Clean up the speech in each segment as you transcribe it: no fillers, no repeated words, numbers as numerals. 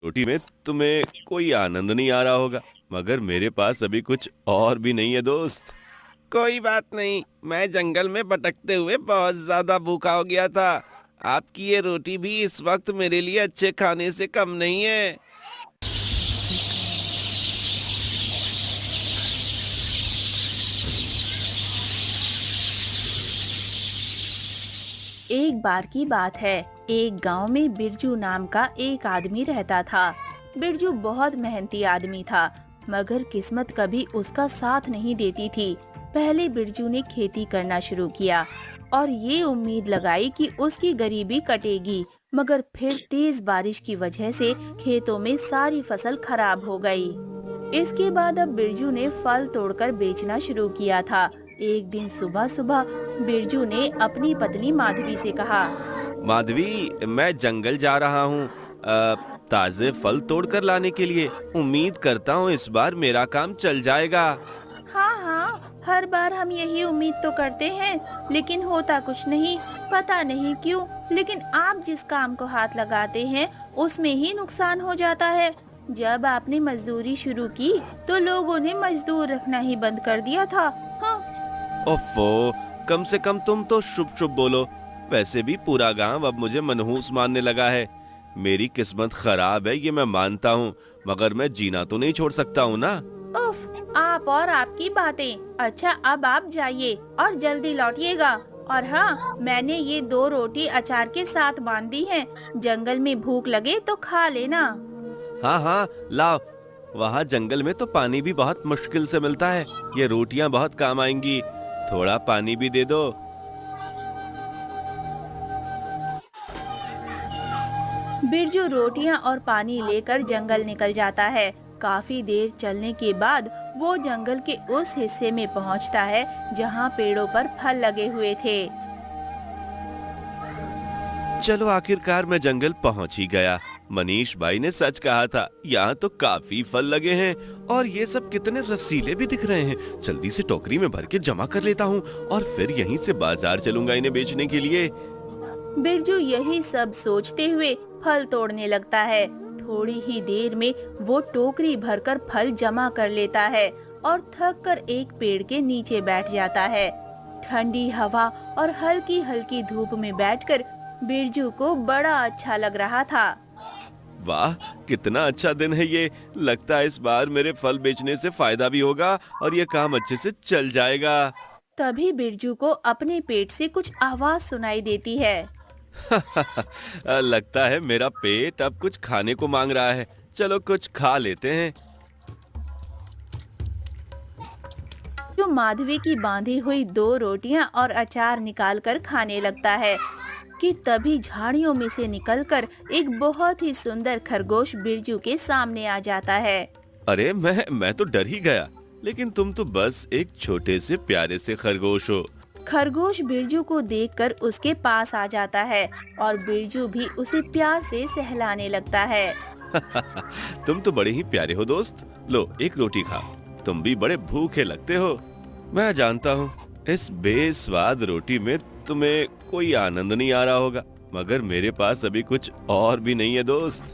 रोटी में तुम्हें कोई आनंद नहीं आ रहा होगा, मगर मेरे पास अभी कुछ और भी नहीं है दोस्त। कोई बात नहीं, मैं जंगल में भटकते हुए बहुत ज्यादा भूखा हो गया था। आपकी ये रोटी भी इस वक्त मेरे लिए अच्छे खाने से कम नहीं है। एक बार की बात है। एक गांव में बिरजू नाम का एक आदमी रहता था। बिरजू बहुत मेहनती आदमी था, मगर किस्मत कभी उसका साथ नहीं देती थी। पहले बिरजू ने खेती करना शुरू किया और ये उम्मीद लगाई कि उसकी गरीबी कटेगी, मगर फिर तेज बारिश की वजह से खेतों में सारी फसल खराब हो गई। इसके बाद अब बिरजू ने फल तोड़कर बेचना शुरू किया था। एक दिन सुबह सुबह बिरजू ने अपनी पत्नी माधवी से कहा। माधवी, मैं जंगल जा रहा हूँ ताजे फल तोड़ कर लाने के लिए। उम्मीद करता हूँ इस बार मेरा काम चल जाएगा। हाँ हाँ, हर बार हम यही उम्मीद तो करते हैं, लेकिन होता कुछ नहीं। पता नहीं क्यों, लेकिन आप जिस काम को हाथ लगाते हैं उसमें ही नुकसान हो जाता है। जब आपने मजदूरी शुरू की तो लोगों ने मजदूर रखना ही बंद कर दिया था। हाँ। ओफो, कम से कम तुम तो शुभ शुभ बोलो। वैसे भी पूरा गांव अब मुझे मनहूस मानने लगा है। मेरी किस्मत खराब है ये मैं मानता हूँ, मगर मैं जीना तो नहीं छोड़ सकता हूँ ना। उफ, आप और आपकी बातें। अच्छा, अब आप जाइए और जल्दी लौटिएगा। और हाँ, मैंने ये 2 रोटी अचार के साथ बांध दी हैं। जंगल में भूख लगे तो खा लेना। हाँ हाँ, लाओ। वहाँ जंगल में तो पानी भी बहुत मुश्किल से मिलता है। ये रोटियां बहुत काम आएंगी। थोड़ा पानी भी दे दो। बिरजू रोटियां और पानी लेकर जंगल निकल जाता है। काफी देर चलने के बाद वो जंगल के उस हिस्से में पहुंचता है जहां पेड़ों पर फल लगे हुए थे। चलो, आखिरकार मैं जंगल पहुंच ही गया। मनीष भाई ने सच कहा था, यहाँ तो काफी फल लगे हैं और ये सब कितने रसीले भी दिख रहे हैं। जल्दी से टोकरी में भर के जमा कर लेता हूँ और फिर यहीं से बाजार चलूंगा इन्हें बेचने के लिए। बिरजू यही सब सोचते हुए फल तोड़ने लगता है। थोड़ी ही देर में वो टोकरी भरकर फल जमा कर लेता है और थक कर एक पेड़ के नीचे बैठ जाता है। ठंडी हवा और हल्की हल्की धूप में बैठकर बिरजू को बड़ा अच्छा लग रहा था। वाह, कितना अच्छा दिन है ये। लगता है इस बार मेरे फल बेचने से फायदा भी होगा और ये काम अच्छे से चल जाएगा। तभी बिरजू को अपने पेट से कुछ आवाज सुनाई देती है। लगता है मेरा पेट अब कुछ खाने को मांग रहा है। चलो कुछ खा लेते हैं। जो माधवी की बांधी हुई 2 रोटियां और अचार निकालकर खाने लगता है कि तभी झाड़ियों में से निकलकर एक बहुत ही सुंदर खरगोश बिरजू के सामने आ जाता है। अरे मैं तो डर ही गया, लेकिन तुम तो बस एक छोटे से प्यारे से खरगोश हो। खरगोश बिरजू को देखकर उसके पास आ जाता है और बिरजू भी उसे प्यार से सहलाने लगता है। तुम तो बड़े ही प्यारे हो दोस्त। लो, एक रोटी खाओ। तुम भी बड़े भूखे लगते हो। मैं जानता हूँ इस बेस्वाद रोटी में तुम्हें कोई आनंद नहीं आ रहा होगा, मगर मेरे पास अभी कुछ और भी नहीं है दोस्त।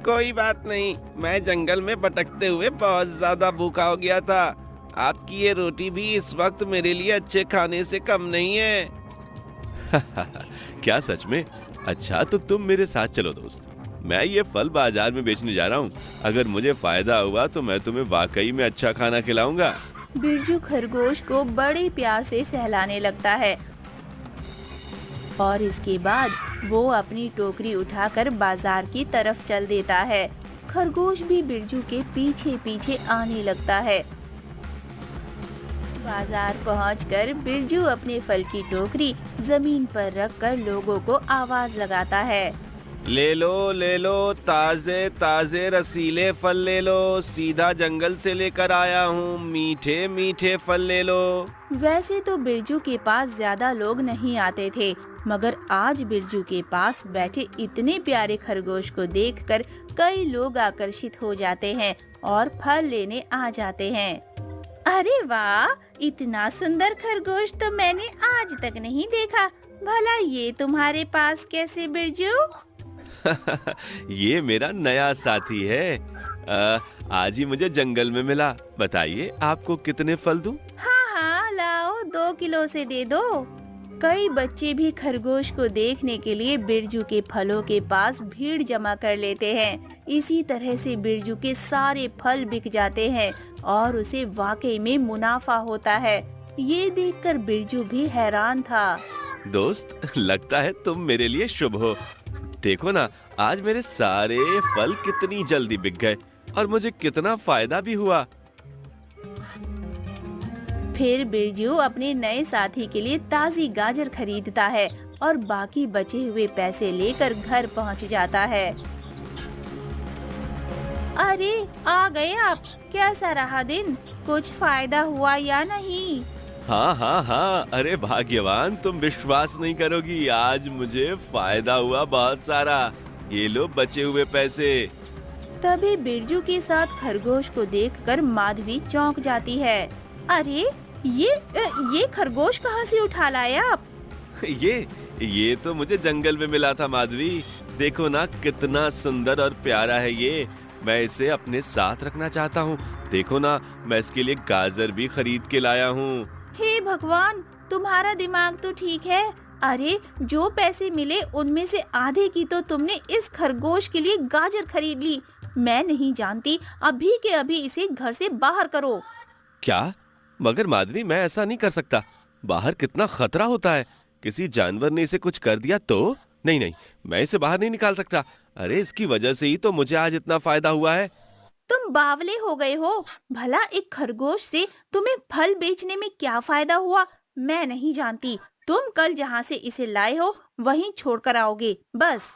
कोई बात नहीं, मैं जंगल में भटकते हुए बहुत ज्यादा भूखा हो गया था। आपकी ये रोटी भी इस वक्त मेरे लिए अच्छे खाने से कम नहीं है। क्या सच में? अच्छा, तो तुम मेरे साथ चलो दोस्त। मैं ये फल बाजार में बेचने जा रहा हूँ। अगर मुझे फायदा हुआ तो मैं तुम्हें वाकई में अच्छा खाना खिलाऊंगा। बिरजू खरगोश को बड़े प्यार से सहलाने लगता है और इसके बाद वो अपनी टोकरी उठाकर बाजार की तरफ चल देता है। खरगोश भी बिरजू के पीछे पीछे आने लगता है। बाजार पहुंचकर बिरजू अपने फल की टोकरी जमीन पर रखकर लोगों को आवाज लगाता है। ले लो, ताजे ताजे रसीले फल ले लो। सीधा जंगल से लेकर आया हूँ, मीठे मीठे फल ले लो। वैसे तो बिरजू के पास ज्यादा लोग नहीं आते थे, मगर आज बिरजू के पास बैठे इतने प्यारे खरगोश को देखकर कई लोग आकर्षित हो जाते हैं और फल लेने आ जाते हैं। अरे वाह, इतना सुंदर खरगोश तो मैंने आज तक नहीं देखा। भला ये तुम्हारे पास कैसे बिरजू? ये मेरा नया साथी है। आज ही मुझे जंगल में मिला। बताइए आपको कितने फल दूं? हाँ हाँ, लाओ 2 किलो से दे दो। कई बच्चे भी खरगोश को देखने के लिए बिरजू के फलों के पास भीड़ जमा कर लेते हैं। इसी तरह से बिरजू के सारे फल बिक जाते हैं और उसे वाकई में मुनाफा होता है। ये देखकर बिरजू भी हैरान था। दोस्त, लगता है तुम मेरे लिए शुभ हो। देखो ना, आज मेरे सारे फल कितनी जल्दी बिक गए और मुझे कितना फायदा भी हुआ। फिर बिरजू अपने नए साथी के लिए ताजी गाजर खरीदता है और बाकी बचे हुए पैसे लेकर घर पहुंच जाता है। अरे, आ गए आप। कैसा रहा दिन? कुछ फायदा हुआ या नहीं? हाँ हाँ हाँ, अरे भाग्यवान, तुम विश्वास नहीं करोगी, आज मुझे फायदा हुआ बहुत सारा। ये लो बचे हुए पैसे। तभी बिरजू के साथ खरगोश को देखकर माधवी चौंक जाती है। अरे, ये खरगोश कहाँ से उठा लाए आप? ये तो मुझे जंगल में मिला था माधवी। देखो ना कितना सुंदर और प्यारा है ये। मैं इसे अपने साथ रखना चाहता हूँ। देखो ना, मैं इसके लिए गाजर भी खरीद के लाया हूँ। हे भगवान, तुम्हारा दिमाग तो ठीक है। अरे, जो पैसे मिले उनमें से आधे की तो तुमने इस खरगोश के लिए गाजर खरीद ली। मैं नहीं जानती, अभी के अभी इसे घर से बाहर करो। क्या? मगर माधवी, मैं ऐसा नहीं कर सकता। बाहर कितना खतरा होता है। किसी जानवर ने इसे कुछ कर दिया तो? नहीं नहीं, मैं इसे बाहर नहीं निकाल सकता। अरे, इसकी वजह से ही तो मुझे आज इतना फायदा हुआ है। तुम बावले हो गए हो। भला एक खरगोश से तुम्हें फल बेचने में क्या फायदा हुआ? मैं नहीं जानती। तुम कल जहाँ से इसे लाए हो वहीं छोड़कर आओगे, बस।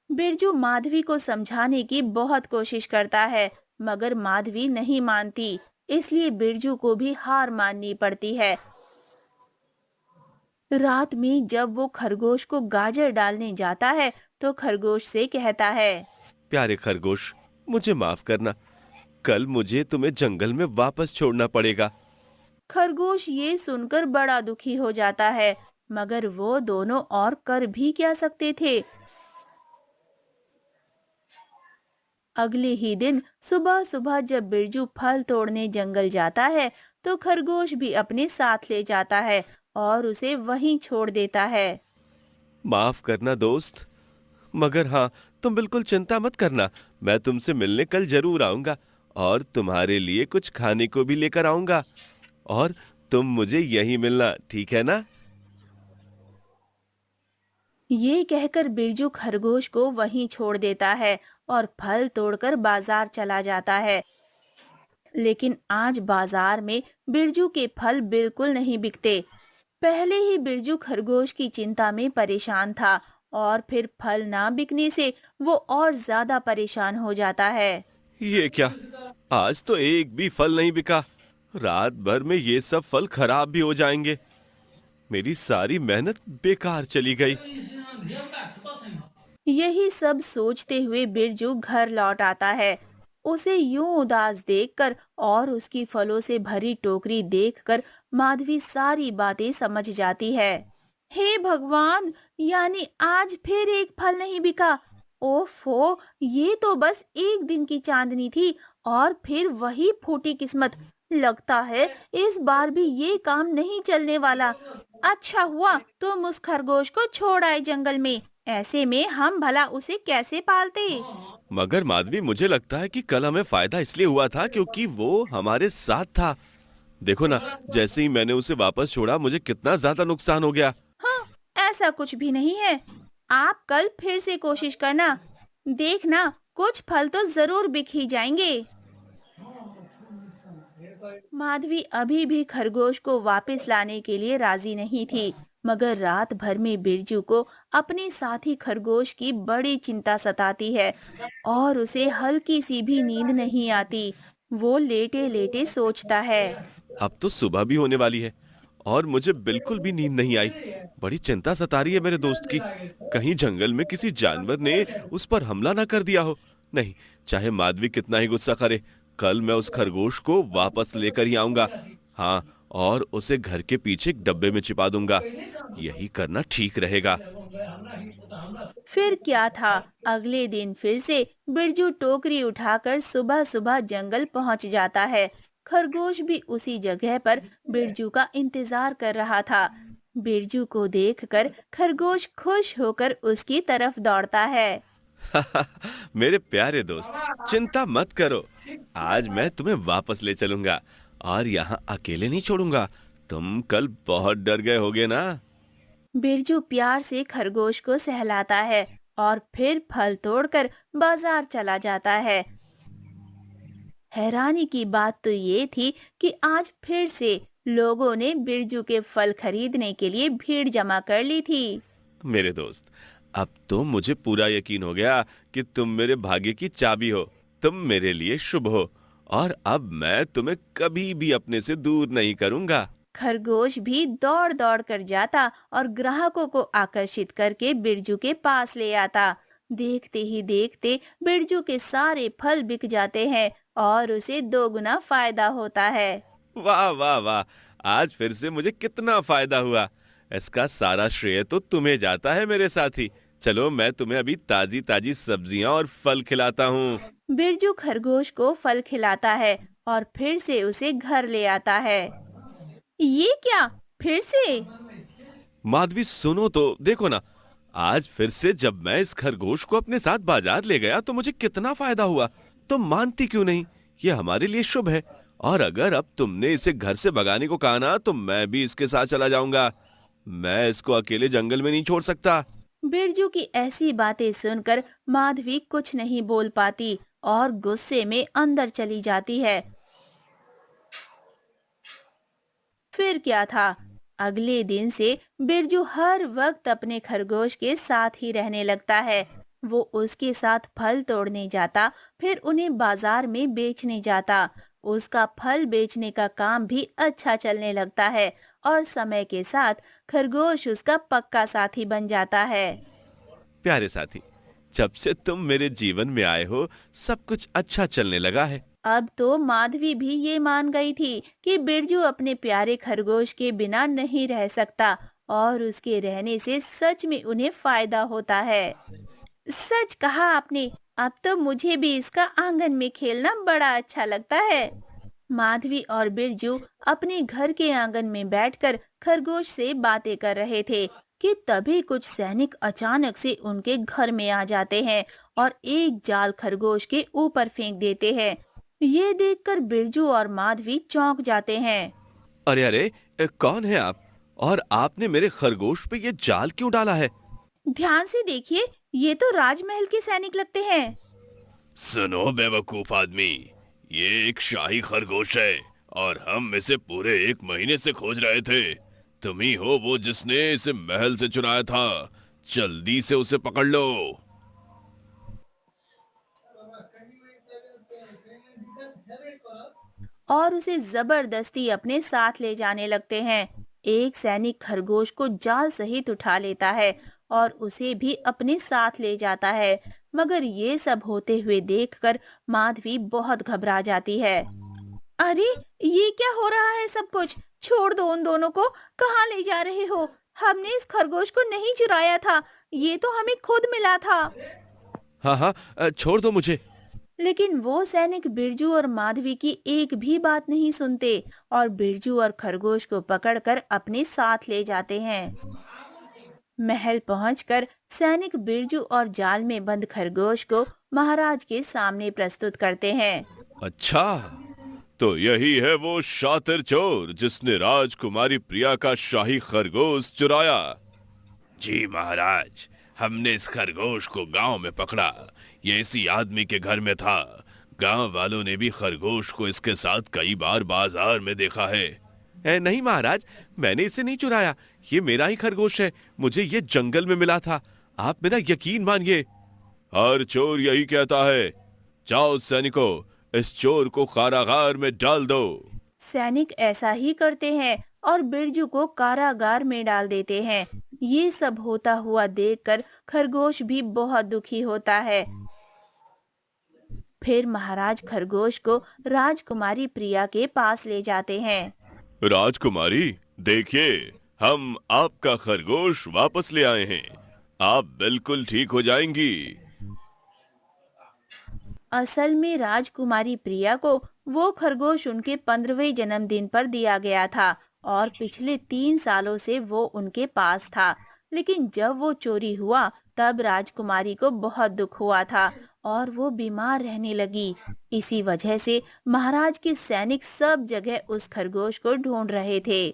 बिरजू माधवी को समझाने की बहुत कोशिश करता है, मगर माधवी नहीं मानती। इसलिए बिरजू को भी हार माननी पड़ती है। रात में जब वो खरगोश को गाजर डालने जाता है तो खरगोश से कहता है। प्यारे खरगोश, मुझे माफ करना। कल मुझे तुम्हें जंगल में वापस छोड़ना पड़ेगा। खरगोश ये सुनकर बड़ा दुखी हो जाता है, मगर वो दोनों और कर भी क्या सकते थे। अगले ही दिन सुबह सुबह जब बिरजू फल तोड़ने जंगल जाता है तो खरगोश भी अपने साथ ले जाता है और उसे वहीं छोड़ देता है। माफ करना दोस्त, मगर हाँ, तुम बिल्कुल चिंता मत करना। मैं तुमसे मिलने कल जरूर आऊंगा और तुम्हारे लिए कुछ खाने को भी लेकर आऊंगा। और तुम मुझे यहीं मिलना, ठीक है ना? ये कहकर बिरजू खरगोश को वहीं छोड़ देता है और फल तोड़कर बाजार चला जाता है। लेकिन आज बाजार में बिरजू के फल बिल्कुल नहीं बिकते। पहले ही बिरजू खरगोश की चिंता में परेशान था और फिर फल ना बिकने से वो और ज्यादा परेशान हो जाता है। ये क्या? आज तो एक भी फल नहीं बिका। रात भर में ये सब फल खराब भी हो जाएंगे। मेरी सारी मेहनत बेकार चली गई। यही सब सोचते हुए बिरजू घर लौट आता है। उसे यूं उदास देखकर और उसकी फलों से भरी टोकरी देखकर माधवी सारी बातें समझ जाती है। हे भगवान, यानी आज फिर एक फल नहीं बिका। ओफो, ये तो बस एक दिन की चांदनी थी और फिर वही फूटी किस्मत। लगता है इस बार भी ये काम नहीं चलने वाला। अच्छा हुआ तुम उस खरगोश को छोड़ आए जंगल में। ऐसे में हम भला उसे कैसे पालते? मगर माधवी, मुझे लगता है कि कल हमें फायदा इसलिए हुआ था क्योंकि वो हमारे साथ था। देखो ना, जैसे ही मैंने उसे वापस छोड़ा मुझे कितना ज्यादा नुकसान हो गया। हाँ, ऐसा कुछ भी नहीं है। आप कल फिर से कोशिश करना। देखना, कुछ फल तो जरूर बिक ही जाएंगे। माधवी अभी भी खरगोश को वापस लाने के लिए राजी नहीं थी, मगर रात भर में बिरजू को अपने साथी खरगोश की बड़ी चिंता सताती है और उसे हल्की सी भी नींद नहीं आती। वो लेटे लेटे सोचता है। अब तो सुबह भी होने वाली है और मुझे बिल्कुल भी नींद नहीं आई। बड़ी चिंता सता रही है मेरे दोस्त की। कहीं जंगल में किसी जानवर ने उस पर हमला ना कर दिया हो। नहीं, चाहे माधवी कितना ही गुस्सा करे, कल मैं उस खरगोश को वापस लेकर ही आऊंगा। हाँ, और उसे घर के पीछे एक डब्बे में छिपा दूंगा। यही करना ठीक रहेगा। फिर क्या था, अगले दिन फिर से बिरजू टोकरी उठाकर सुबह सुबह जंगल पहुंच जाता है। खरगोश भी उसी जगह पर बिरजू का इंतजार कर रहा था। बिरजू को देखकर खरगोश खुश होकर उसकी तरफ दौड़ता है। मेरे प्यारे दोस्त, चिंता मत करो। आज मैं तुम्हें वापस ले चलूंगा और यहाँ अकेले नहीं छोड़ूंगा। तुम कल बहुत डर गए होगे ना। बिरजू प्यार से खरगोश को सहलाता है और फिर फल तोड़कर बाजार चला जाता है। हैरानी की बात तो ये थी कि आज फिर से लोगों ने बिरजू के फल खरीदने के लिए भीड़ जमा कर ली थी। मेरे दोस्त, अब तो मुझे पूरा यकीन हो गया कि तुम मेरे भाग्य की चाबी हो। तुम मेरे लिए शुभ हो और अब मैं तुम्हें कभी भी अपने से दूर नहीं करूंगा। खरगोश भी दौड़ दौड़ कर जाता और ग्राहकों को आकर्षित करके बिरजू के पास ले आता। देखते ही देखते बिरजू के सारे फल बिक जाते हैं और उसे दोगुना फायदा होता है। वाह वाह वाह, आज फिर से मुझे कितना फायदा हुआ। इसका सारा श्रेय तो तुम्हें जाता है मेरे साथी। चलो, मैं तुम्हें अभी ताजी ताजी सब्जियां और फल खिलाता हूँ। बिरजू खरगोश को फल खिलाता है और फिर से उसे घर ले आता है। ये क्या, फिर से? माधवी सुनो तो, देखो ना, आज फिर से जब मैं इस खरगोश को अपने साथ बाजार ले गया तो मुझे कितना फायदा हुआ। तुम मानती क्यों नहीं? ये हमारे लिए शुभ है। और अगर अब तुमने इसे घर से भगाने को कहा ना, तो मैं भी इसके साथ चला जाऊंगा। मैं इसको अकेले जंगल में नहीं छोड़ सकता। बिरजू की ऐसी बातें सुनकर माधवी कुछ नहीं बोल पाती और गुस्से में अंदर चली जाती है। फिर क्या था, अगले दिन से बिरजू हर वक्त अपने खरगोश के साथ ही रहने लगता है। वो उसके साथ फल तोड़ने जाता, फिर उन्हें बाजार में बेचने जाता। उसका फल बेचने का काम भी अच्छा चलने लगता है और समय के साथ खरगोश उसका पक्का साथी बन जाता है। प्यारे साथी, जब से तुम मेरे जीवन में आए हो, सब कुछ अच्छा चलने लगा है। अब तो माधवी भी ये मान गई थी कि बिरजू अपने प्यारे खरगोश के बिना नहीं रह सकता और उसके रहने से सच में उन्हें फायदा होता है। सच कहा आपने, अब तो मुझे भी इसका आंगन में खेलना बड़ा अच्छा लगता है। माधवी और बिरजू अपने घर के आंगन में बैठकर खरगोश से बातें कर रहे थे कि तभी कुछ सैनिक अचानक से उनके घर में आ जाते हैं और एक जाल खरगोश के ऊपर फेंक देते हैं। ये देखकर बिरजू और माधवी चौंक जाते हैं। अरे अरे, कौन है आप? और आपने मेरे खरगोश पे ये जाल क्यों डाला है? ध्यान से देखिए, ये तो राजमहल के सैनिक लगते हैं। सुनो बेवकूफ आदमी, ये एक शाही खरगोश है और हम इसे पूरे 1 महीने से खोज रहे थे। तुम ही हो वो जिसने इसे महल से चुराया था। जल्दी से उसे पकड़ लो। और उसे जबरदस्ती अपने साथ ले जाने लगते हैं। एक सैनिक खरगोश को जाल सहित उठा लेता है और उसे भी अपने साथ ले जाता है। मगर ये सब होते हुए देखकर माधवी बहुत घबरा जाती है। अरे, ये क्या हो रहा है सब कुछ? छोड़ दो उन दोनों को, कहाँ ले जा रहे हो? हमने इस खरगोश को नहीं चुराया था, ये तो हमें खुद मिला था। हाँ हाँ, छोड़ दो मुझे। लेकिन वो सैनिक बिरजू और माधवी की एक भी बात नहीं सुनते और बिरजू और खरगोश को पकड़कर अपने साथ ले जाते हैं। महल पहुंचकर सैनिक बिरजू और जाल में बंद खरगोश को महाराज के सामने प्रस्तुत करते हैं। अच्छा, तो यही है वो शातिर चोर जिसने राजकुमारी प्रिया का शाही खरगोश चुराया। जी महाराज, हमने इस खरगोश को गांव में पकड़ा। ये इसी आदमी के घर में था। गांव वालों ने भी खरगोश को इसके साथ कई बार बाजार में देखा है। नहीं महाराज, मैंने इसे नहीं चुराया। ये मेरा ही खरगोश है। मुझे ये जंगल में मिला था। आप मेरा यकीन मानिए। हर चोर यही कहता है। जाओ सैनिकों, इस चोर को कारागार में डाल दो। सैनिक ऐसा ही करते हैं और बिरजू को कारागार में डाल देते हैं। ये सब होता हुआ देखकर खरगोश भी बहुत दुखी होता है। फिर महाराज खरगोश को राजकुमारी प्रिया के पास ले जाते हैं। राजकुमारी, देखिए, हम आपका खरगोश वापस ले आए हैं। आप बिल्कुल ठीक हो जाएंगी। असल में राजकुमारी प्रिया को वो खरगोश उनके 15वें जन्मदिन पर दिया गया था और पिछले 3 सालों से वो उनके पास था। लेकिन जब वो चोरी हुआ तब राजकुमारी को बहुत दुख हुआ था और वो बीमार रहने लगी। इसी वजह से महाराज के सैनिक सब जगह उस खरगोश को ढूंढ रहे थे।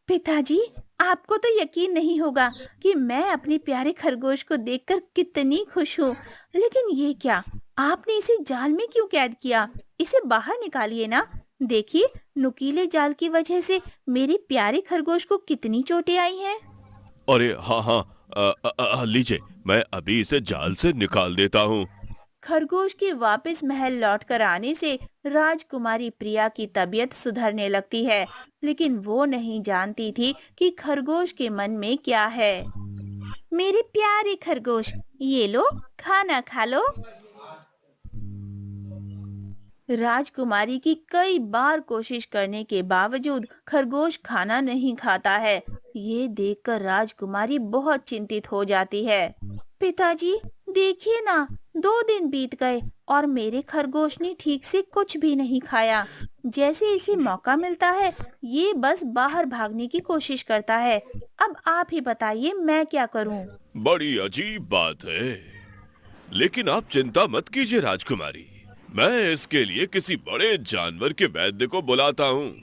पिताजी, आपको तो यकीन नहीं होगा कि मैं अपने प्यारे खरगोश को देखकर कितनी खुश हूँ। लेकिन ये क्या, आपने इसे जाल में क्यों कैद किया? इसे बाहर निकालिए ना। देखिए, नुकीले जाल की वजह से मेरे प्यारे खरगोश को कितनी चोटें आई हैं। अरे हाँ हाँ, लीजिए, मैं अभी इसे जाल से निकाल देता हूँ। खरगोश के वापस महल लौटकर आने से राजकुमारी प्रिया की तबीयत सुधरने लगती है, लेकिन वो नहीं जानती थी कि खरगोश के मन में क्या है। मेरे प्यारे खरगोश, ये लो, खाना खा लो। राजकुमारी की कई बार कोशिश करने के बावजूद खरगोश खाना नहीं खाता है। ये देखकर राजकुमारी बहुत चिंतित हो जाती है। पिताजी, देखिए ना, 2 दिन बीत गए और मेरे खरगोश ने ठीक से कुछ भी नहीं खाया। जैसे इसे मौका मिलता है, ये बस बाहर भागने की कोशिश करता है। अब आप ही बताइए, मैं क्या करूं? बड़ी अजीब बात है, लेकिन आप चिंता मत कीजिए राजकुमारी। मैं इसके लिए किसी बड़े जानवर के वैद्य को बुलाता हूँ।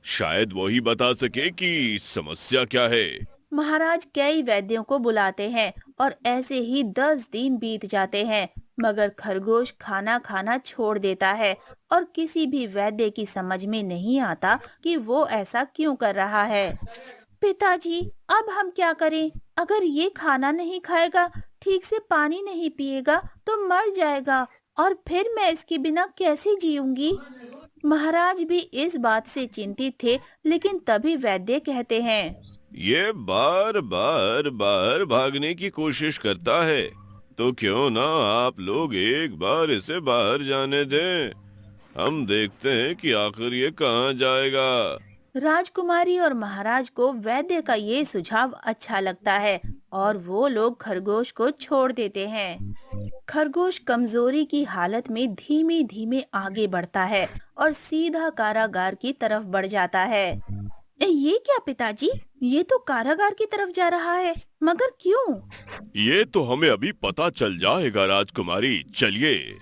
शायद वो ही बता सके कि समस्या क्या है। महाराज कई वैद्यों को बुलाते हैं और ऐसे ही 10 दिन बीत जाते हैं, मगर खरगोश खाना खाना छोड़ देता है और किसी भी वैद्य की समझ में नहीं आता कि वो ऐसा क्यों कर रहा है। पिताजी, अब हम क्या करें? अगर ये खाना नहीं खाएगा, ठीक से पानी नहीं पिएगा तो मर जाएगा और फिर मैं इसके बिना कैसे जीऊंगी? महाराज भी इस बात से चिंतित थे, लेकिन तभी वैद्य कहते हैं। ये बार बार बाहर भागने की कोशिश करता है, तो क्यों ना आप लोग एक बार इसे बाहर जाने दें। हम देखते हैं कि आखिर ये कहाँ जाएगा। राजकुमारी और महाराज को वैद्य का ये सुझाव अच्छा लगता है और वो लोग खरगोश को छोड़ देते हैं। खरगोश कमजोरी की हालत में धीमे धीमे आगे बढ़ता है और सीधा कारागार की तरफ बढ़ जाता है। ये क्या पिताजी? ये तो कारागार की तरफ जा रहा है, मगर क्यों? ये तो हमें अभी पता चल जाएगा राजकुमारी, चलिए।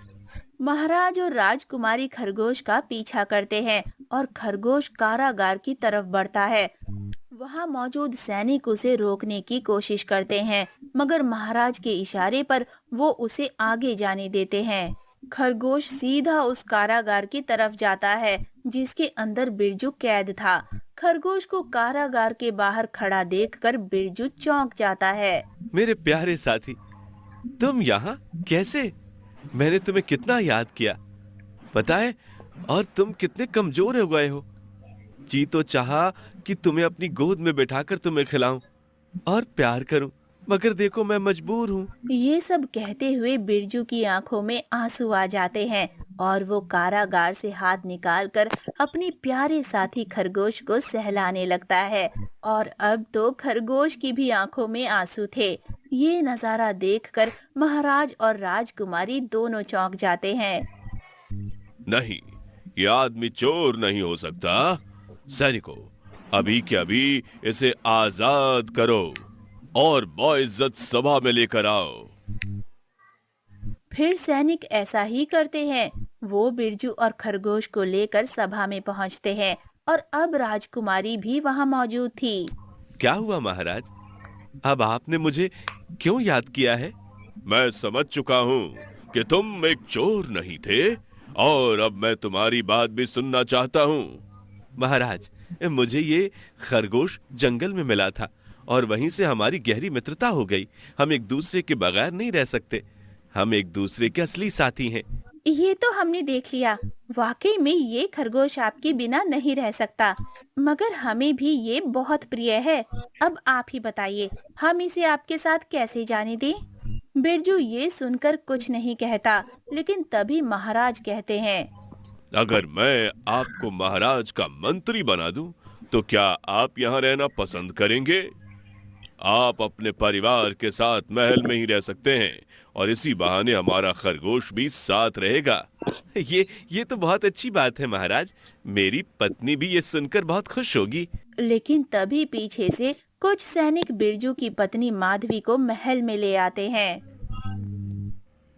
महाराज और राजकुमारी खरगोश का पीछा करते हैं और खरगोश कारागार की तरफ बढ़ता है। वहां मौजूद सैनिक उसे रोकने की कोशिश करते हैं, मगर महाराज के इशारे पर वो उसे आगे जाने देते हैं। खरगोश सीधा उस कारागार की तरफ जाता है जिसके अंदर बिरजू कैद था। खरगोश को कारागार के बाहर खड़ा देखकर बिरजू चौंक जाता है। मेरे प्यारे साथी, तुम यहाँ कैसे? मैंने तुम्हें कितना याद किया, पता है? और तुम कितने कमजोर हो गए हो। जी तो चाहा कि तुम्हें अपनी गोद में बैठाकर तुम्हें खिलाऊं और प्यार करूं, मगर देखो मैं मजबूर हूँ। ये सब कहते हुए बिरजू की आंखों में आंसू आ जाते हैं और वो कारागार से हाथ निकालकर अपने प्यारे साथी खरगोश को सहलाने लगता है। और अब तो खरगोश की भी आंखों में आंसू थे। ये नजारा देखकर महाराज और राजकुमारी दोनों चौंक जाते हैं। नहीं, ये आदमी चोर नहीं हो सकता। सैनिकों, अभी के अभी इसे आजाद करो और बाइज्जत सभा में लेकर आओ। फिर सैनिक ऐसा ही करते हैं। वो बिरजू और खरगोश को लेकर सभा में पहुंचते हैं और अब राजकुमारी भी वहां मौजूद थी। क्या हुआ महाराज? अब आपने मुझे क्यों याद किया है? मैं समझ चुका हूँ कि तुम एक चोर नहीं थे और अब मैं तुम्हारी बात भी सुनना चाहता हूँ। महाराज, मुझे ये खरगोश जंगल में मिला था और वहीं से हमारी गहरी मित्रता हो गई। हम एक दूसरे के बगैर नहीं रह सकते। हम एक दूसरे के असली साथी हैं। ये तो हमने देख लिया, वाकई में ये खरगोश आपके बिना नहीं रह सकता, मगर हमें भी ये बहुत प्रिय है। अब आप ही बताइए, हम इसे आपके साथ कैसे जाने दें? बिरजू ये सुनकर कुछ नहीं कहता, लेकिन तभी महाराज कहते हैं। अगर मैं आपको महाराज का मंत्री बना दूं, तो क्या आप यहाँ रहना पसंद करेंगे? आप अपने परिवार के साथ महल में ही रह सकते हैं और इसी बहाने हमारा खरगोश भी साथ रहेगा। ये तो बहुत अच्छी बात है महाराज। मेरी पत्नी भी ये सुनकर बहुत खुश होगी। लेकिन तभी पीछे से कुछ सैनिक बिरजू की पत्नी माधवी को महल में ले आते हैं।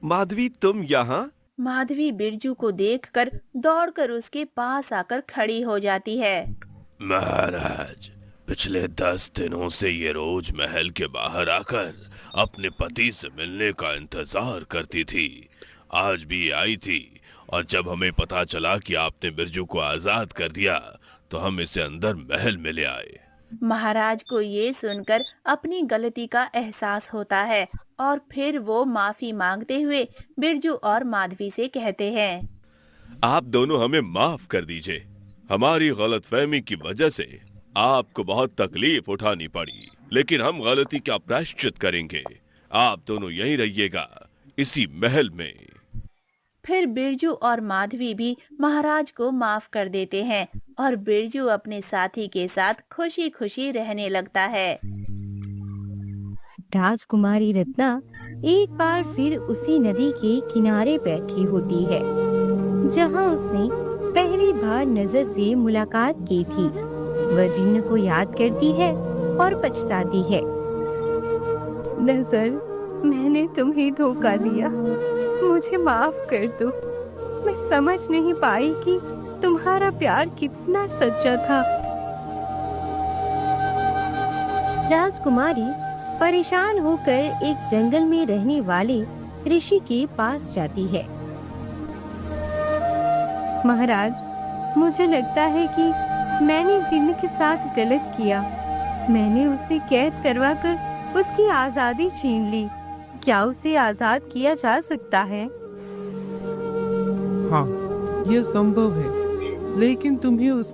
माधवी, तुम यहाँ? माधवी बिरजू को देखकर दौड़कर उसके पास आकर खड़ी हो जाती है। महाराज, पिछले 10 दिनों से ये रोज महल के बाहर आकर अपने पति से मिलने का इंतजार करती थी। आज भी आई थी और जब हमें पता चला कि आपने बिरजू को आजाद कर दिया तो हम इसे अंदर महल में ले आए। महाराज को ये सुनकर अपनी गलती का एहसास होता है और फिर वो माफी मांगते हुए बिरजू और माधवी से कहते हैं, आप दोनों हमें माफ कर दीजिए। हमारी गलतफहमी की वजह से आपको बहुत तकलीफ उठानी पड़ी, लेकिन हम गलती का प्रायश्चित करेंगे। आप दोनों यहीं रहिएगा, इसी महल में। फिर बिरजू और माधवी भी महाराज को माफ कर देते हैं और बिरजू अपने साथी के साथ खुशी खुशी रहने लगता है। राजकुमारी रत्ना एक बार फिर उसी नदी के किनारे बैठी होती है जहां उसने पहली बार नजर से मुलाकात की थी। वह जिन्न को याद करती है और पछताती है। नजर, मैंने तुम्हें धोखा दिया, मुझे माफ कर दो। मैं समझ नहीं पाई कि तुम्हारा प्यार कितना सच्चा था। राजकुमारी परेशान होकर एक जंगल में रहने वाले ऋषि के पास जाती है। महाराज, मुझे लगता है कि मैंने जिन्न के साथ गलत किया। मैंने उसे कैद करवाकर उसकी आजादी छीन ली। क्या उसे आजाद किया जा सकता है? हाँ, यह संभव है, लेकिन तुम्हें उसके